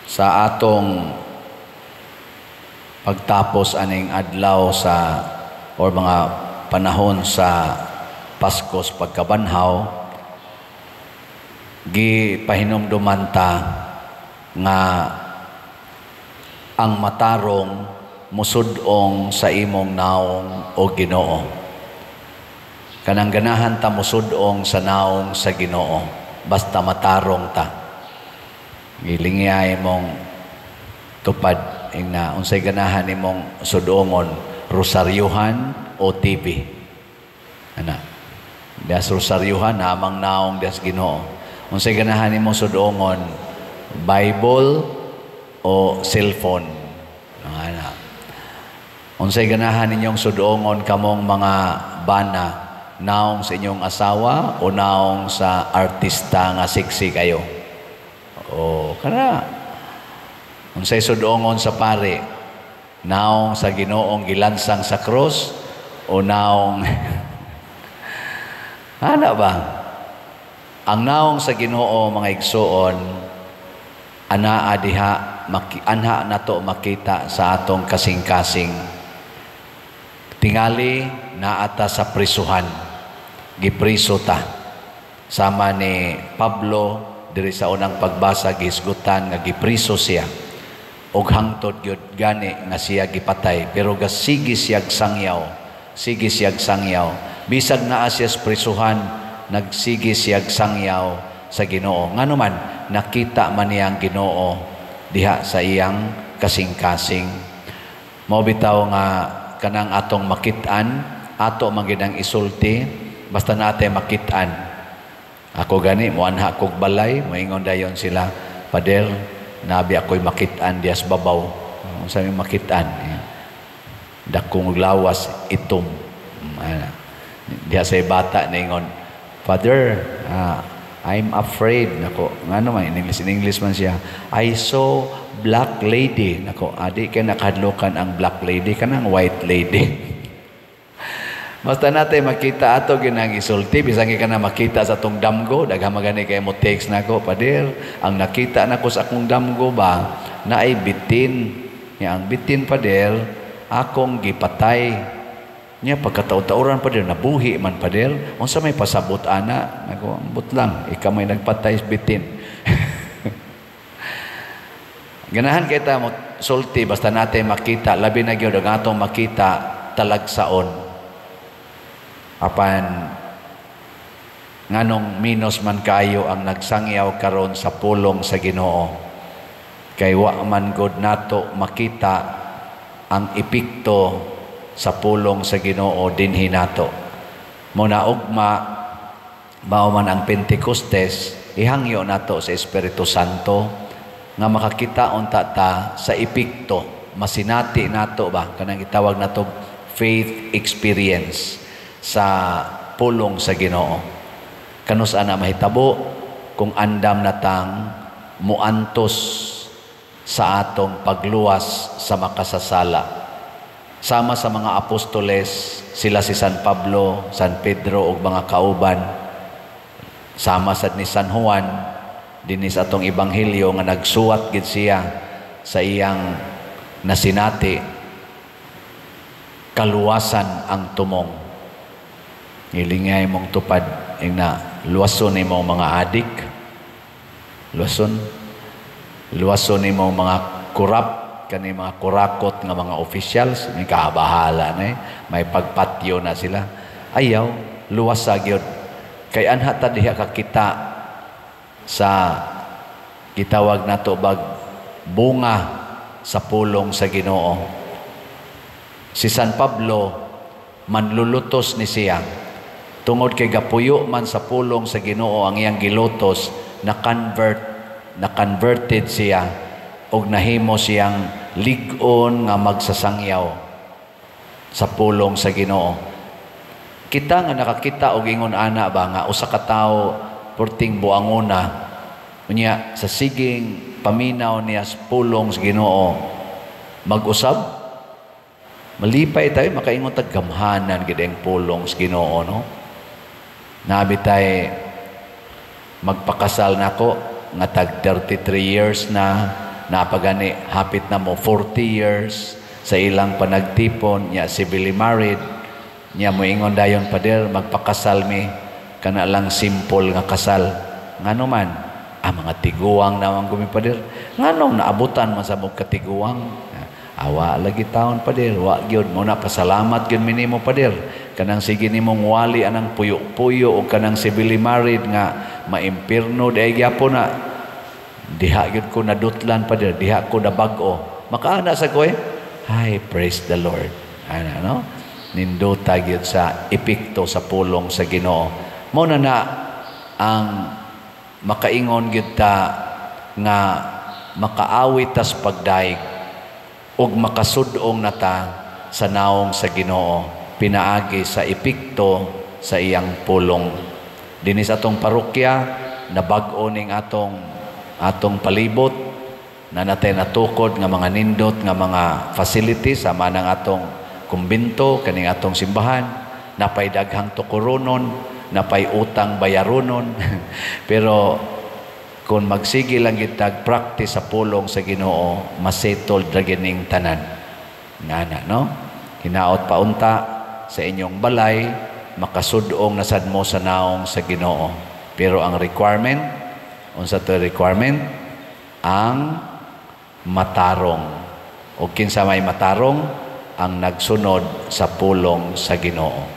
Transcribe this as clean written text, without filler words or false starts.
Sa atong pagtapos aning adlaw sa or mga panahon sa Paskos pagkabanhaw, gipahinumduman ta nga ang matarong musudong sa imong naong o Ginoo. Kanang ganahan ta musudong sa naong sa Ginoo basta matarong ta. Gilingay mong tupad na unsay ganahan imong sudongon, rosaryuhan o TV. Ana. Das rosaryuhan namang naong das Ginoo. Unsay ganahan imong sudongon, Bible o cellphone. Ana. Unsay ganahan ninyong sudongon kamong mga bana, naong sa inyong asawa o naong sa artista nga siksi kayo. O kana unsay sudongon sa pare, naong sa Ginoong gilansang sa krus o naong ana ba? Ang naong sa Ginoo mga igsoon, anaa diha anha nato makita sa atong kasing-kasing. Tingali naata sa prisuhan, gipriso ta. Sama ni Pablo diri sa unang pagbasa gisgutan nga gipriso siya. Og hangtod gyud gani nga siya gipatay, pero gasigi siyag sangyaw, sige siyag sangyaw. Bisag naa siya sa prisuhan, nagsigi siyag sangyaw sa Ginoo. Ngano man nakita man niyang Ginoo diha sa iyang kasing-kasing. Mao bitaw nga kanang atong makit-an, ato man gid ang isulti, basta natin makit-an. Ako gani moanha kog balay, moingon dayon sila, Pader, nabi ako'y makit-an dias babaw. Unsa may makit-an? Dakong lawas itom. Diha say bata ningon, Father, I'm afraid. Nako, ngano man in English man siya. I saw black lady. Nako, adi kay nakadlokan ang black lady kanang white lady. Basta natin makita ato ginang isulti, bisang ka na makita sa tong damgo, daghang magani kay mo text nako, Pader, ang nakita nako sa akong damgo ba na ay bitin. Nya ang bitin, Pader, akong gipatay. Nya pagkataon-taoran, Pader, nabuhi man, Pader. Unsa may pasabot ana? Nako, ambot lang, ikaw may nagpatay bitin. Ganahan kita mo sulti basta natin makita, labi na gyud ang atong makita talagsaon. Apan nganong minos man kayo ang nagsangyaw karon sa pulong sa Ginoo. Kay wa man gud nato makita ang epekto sa pulong sa Ginoo dinhi nato. Muna ugma mao man ang Pentecostes, ihangyo nato sa Espiritu Santo nga makakita unta ta sa epekto, masinati nato ba kanang gitawag nato faith experience sa pulong sa Ginoo. Kanus ana mahitabo kung andam natang muantos sa atong pagluwas sa makasasala. Sama sa mga apostoles, sila si San Pablo, San Pedro ug mga kauban. Sama sa ni San Juan dinhi sa atong ebanghelyo nga nagsuwat gid siya sa iyang nasinati, kaluwasan ang tumong. Ilingay mong tupad na luwason ni mong mga adik, luwason ni mong mga kurap, kani mga kurakot nga mga officials, may kabahala na may pagpatyo na sila. Ayaw, luwasa gyud. Kay anha ta diha kakita sa gitawag nato bag bunga sa pulong sa Ginoo. Si San Pablo manlulutos ni siya. Tungod kay gapuyo man sa pulong sa Ginoo ang iyang gilutos, na-converted siya og nahimo siyang lig-on nga magsasangyaw sa pulong sa Ginoo. Kita nga nakakita og ingon ana ba nga usa ka tawo porting buangona unya sa siging paminaw niya sa pulong sa Ginoo mag-usab, malipay tayo makaingon tag gamhanan gid ang pulong sa Ginoo, no? Nabi tay magpakasal nako nga tag 33 years na napagani hapit na mo 40 years sa ilang panagtipon niya civilly married niya moingon dayon pader magpakasal mi kana lang simple nga kasal ngano man mga tiguang naman gumi pader ngano naabutan man sa mong katiguang awa lagi taon pader wa gyud mo na pasalamat gyud minimo pader kanang sige nimong wali anang puyo-puyo o kanang civilly married nga maimpirno day gyapon na diha gyud ko nadutlan pader diha ko nabag-o makaana sa ko hi praise the Lord ana no ninduta gyud sa epekto sa pulong sa Ginoo mao na ang makaingon gyud ta nga makaawit tas pagdaig ug makasud-ong nata sa naong sa Ginoo pinaagi sa epekto sa iyang pulong dinhi sa atong parokya nabag-o ning atong palibot na natay natukod nga mga nindot nga mga facilities sama ng atong kumbento kaning atong simbahan napay daghang tukuronon napay utang bayaronon pero kung magsige lang kitag practice sa pulong sa Ginoo masettled ra gining tanan ngana no hinaot paunta sa inyong balay makasud-ong nasad mo sa naong sa Ginoo pero ang requirement unsa to requirement ang matarong o kinsa may matarong ang nagsunod sa pulong sa Ginoo